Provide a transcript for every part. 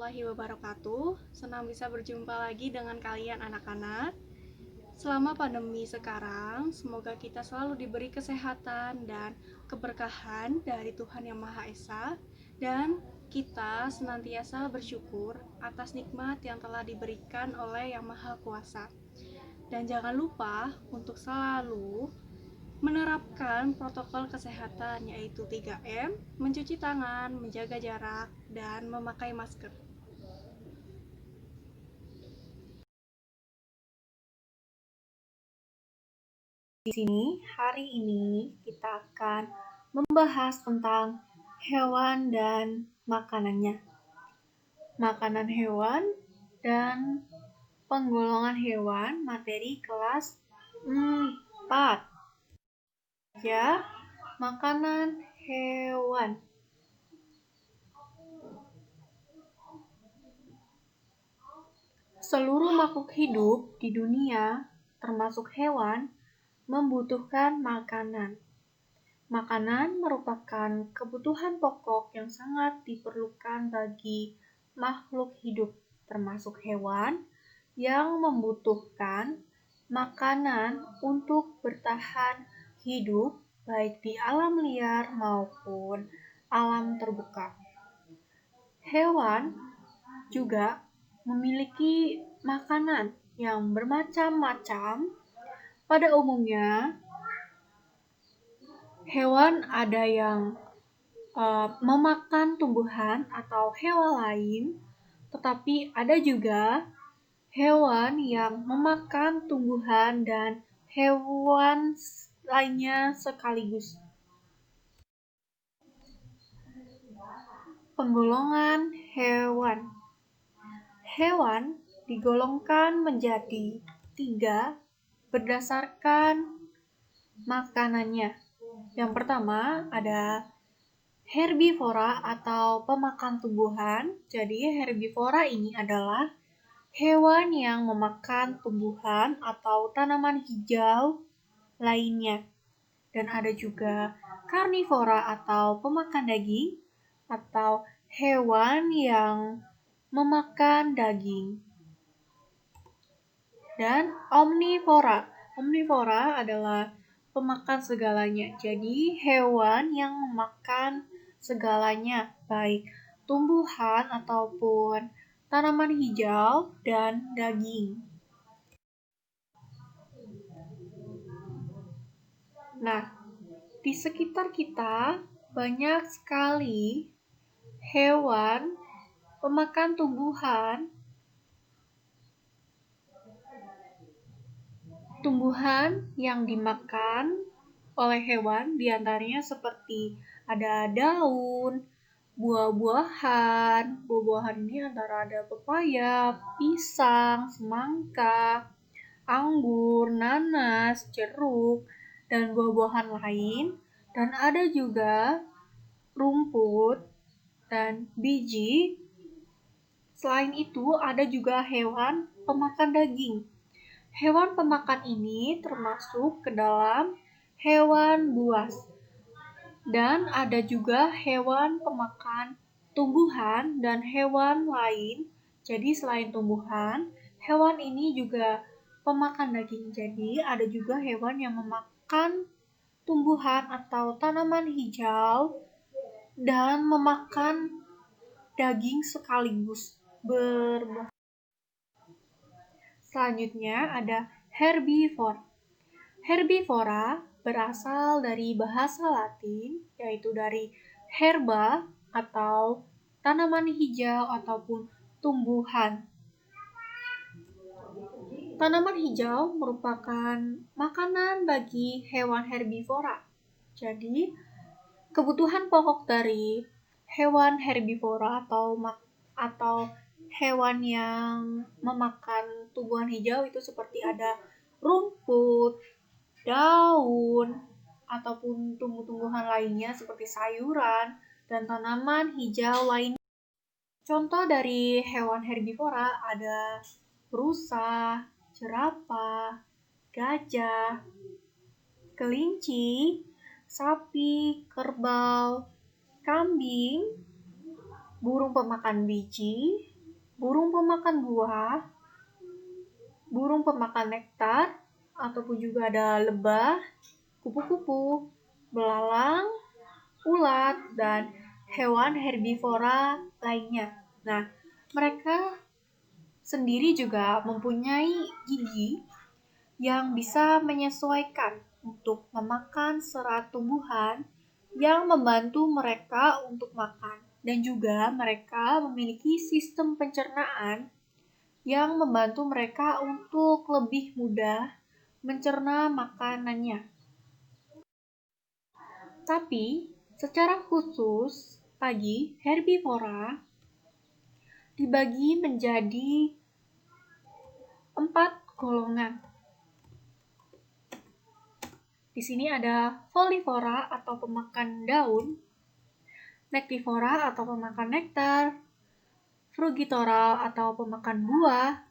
warahmatullahi wabarakatuh. Senang bisa berjumpa lagi dengan kalian anak-anak. Selama pandemi sekarang, semoga kita selalu diberi kesehatan dan keberkahan dari Tuhan Yang Maha Esa, dan kita senantiasa bersyukur atas nikmat yang telah diberikan oleh Yang Maha Kuasa. Dan jangan lupa untuk selalu menerapkan protokol kesehatan yaitu 3M, mencuci tangan, menjaga jarak, dan memakai masker. Di sini, hari ini kita akan membahas tentang hewan dan makanannya. Makanan hewan dan penggolongan hewan, materi kelas 4. Ya, makanan hewan. Seluruh makhluk hidup di dunia, termasuk hewan, membutuhkan makanan. Makanan merupakan kebutuhan pokok yang sangat diperlukan bagi makhluk hidup, termasuk hewan, yang membutuhkan makanan untuk bertahan hidup baik di alam liar maupun alam terbuka. Hewan juga memiliki makanan yang bermacam-macam. Pada umumnya, hewan ada yang memakan tumbuhan atau hewan lain, tetapi ada juga hewan yang memakan tumbuhan dan hewan lainnya sekaligus. Penggolongan hewan. Hewan digolongkan menjadi 3 berdasarkan makanannya. Yang pertama ada herbivora atau pemakan tumbuhan. Jadi herbivora ini adalah hewan yang memakan tumbuhan atau tanaman hijau lainnya. Dan ada juga karnivora atau pemakan daging atau hewan yang memakan daging. Dan omnivora. Omnivora adalah pemakan segalanya. Jadi hewan yang memakan segalanya, baik tumbuhan ataupun tanaman hijau dan daging. Nah, di sekitar kita banyak sekali hewan pemakan tumbuhan yang dimakan oleh hewan, diantaranya seperti ada daun, buah-buahan. Buah-buahan ini antara ada pepaya, pisang, semangka, anggur, nanas, jeruk, dan buah-buahan lain. Dan ada juga rumput dan biji. Selain itu, ada juga hewan pemakan daging. Hewan pemakan ini termasuk ke dalam hewan buas. Dan ada juga hewan pemakan tumbuhan dan hewan lain. Jadi selain tumbuhan, hewan ini juga pemakan daging. Jadi ada juga hewan yang memakan tumbuhan atau tanaman hijau dan memakan daging sekaligus. Selanjutnya ada herbivora. Herbivora berasal dari bahasa Latin, yaitu dari herba atau tanaman hijau ataupun tumbuhan. Tanaman hijau merupakan makanan bagi hewan herbivora. Jadi, kebutuhan pokok dari hewan herbivora atau hewan yang memakan tumbuhan hijau itu seperti ada rumput, daun, ataupun tumbuh-tumbuhan lainnya seperti sayuran dan tanaman hijau lainnya. Contoh dari hewan herbivora ada rusa, jerapah, gajah, kelinci, sapi, kerbau, kambing, burung pemakan biji, burung pemakan buah, burung pemakan nektar, ataupun juga ada lebah, kupu-kupu, belalang, ulat, dan hewan herbivora lainnya. Nah, mereka sendiri juga mempunyai gigi yang bisa menyesuaikan untuk memakan serat tumbuhan yang membantu mereka untuk makan. Dan juga mereka memiliki sistem pencernaan yang membantu mereka untuk lebih mudah mencerna makanannya. Tapi, secara khusus, lagi herbivora dibagi menjadi 4 golongan. Di sini ada folivora atau pemakan daun, nektivora atau pemakan nektar, frugitora atau pemakan buah,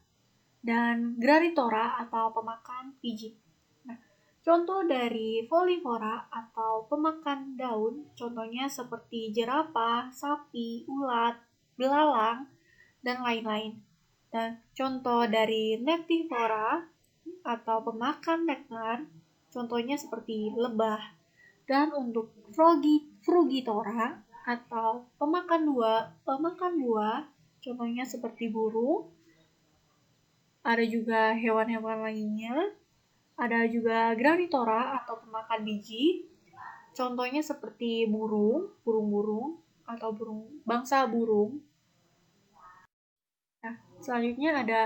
dan granitora atau pemakan biji. Nah, contoh dari folivora atau pemakan daun, contohnya seperti jerapah, sapi, ulat, belalang, dan lain-lain. Dan contoh dari nektivora atau pemakan nektar, contohnya seperti lebah. Dan untuk frugitora atau pemakan buah, contohnya seperti burung. Ada juga hewan-hewan lainnya. Ada juga granitora atau pemakan biji. Contohnya seperti burung-burung atau bangsa burung. Nah, selanjutnya ada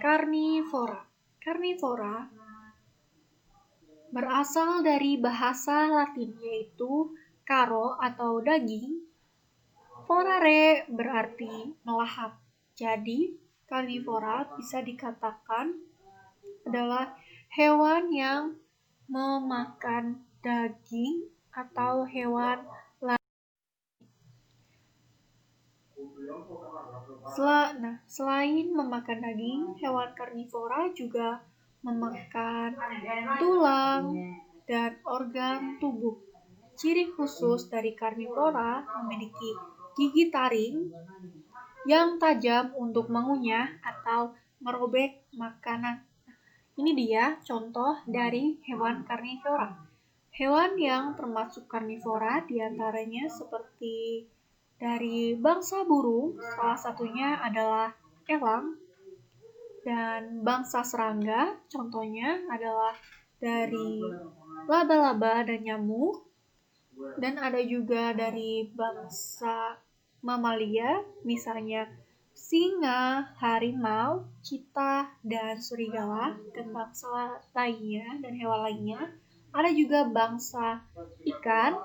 karnivora. Karnivora berasal dari bahasa Latin yaitu caro atau daging. Forare berarti melahap. Jadi, karnivora bisa dikatakan adalah hewan yang memakan daging atau hewan lain. Selain memakan daging, hewan karnivora juga memakan tulang dan organ tubuh. Ciri khusus dari karnivora memiliki gigi taring yang tajam untuk mengunyah atau merobek makanan. Ini dia contoh dari hewan karnivora. Hewan yang termasuk karnivora diantaranya seperti dari bangsa burung, salah satunya adalah elang, dan bangsa serangga, contohnya adalah dari laba-laba dan nyamuk, dan ada juga dari bangsa mamalia, misalnya singa, harimau, cheetah, dan serigala, dan bangsa lainnya dan hewan lainnya. Ada juga bangsa ikan,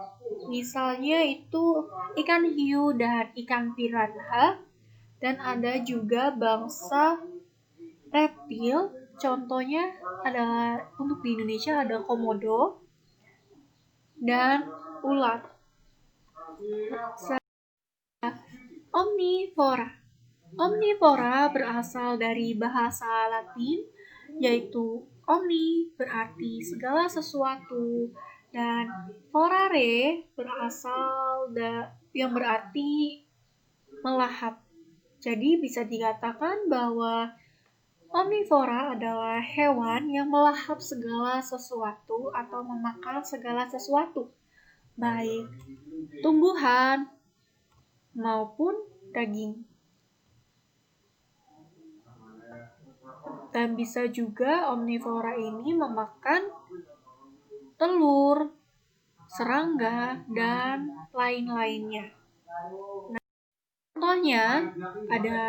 misalnya itu ikan hiu dan ikan piranha, dan ada juga bangsa reptil, contohnya adalah untuk di Indonesia ada komodo dan ulat. Omnivora. Omnivora berasal dari bahasa Latin, yaitu omni berarti segala sesuatu, dan forare yang berarti melahap. Jadi bisa dikatakan bahwa omnivora adalah hewan yang melahap segala sesuatu atau memakan segala sesuatu, baik tumbuhan maupun daging. Dan bisa juga omnivora ini memakan telur, serangga, dan lain-lainnya. Nah, contohnya ada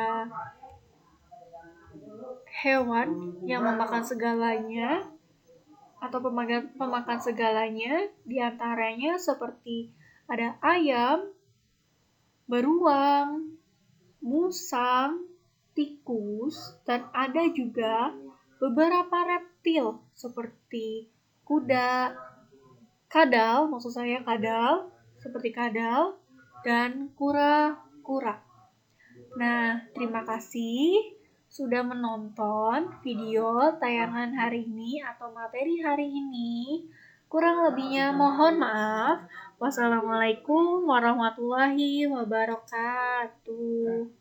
hewan yang memakan segalanya atau pemakan segalanya, diantaranya seperti ada ayam, beruang, musang, tikus, dan ada juga beberapa reptil seperti kadal, seperti kadal, dan kura-kura. Nah, terima kasih sudah menonton video tayangan hari ini atau materi hari ini. Kurang lebihnya mohon maaf. Wassalamualaikum warahmatullahi wabarakatuh.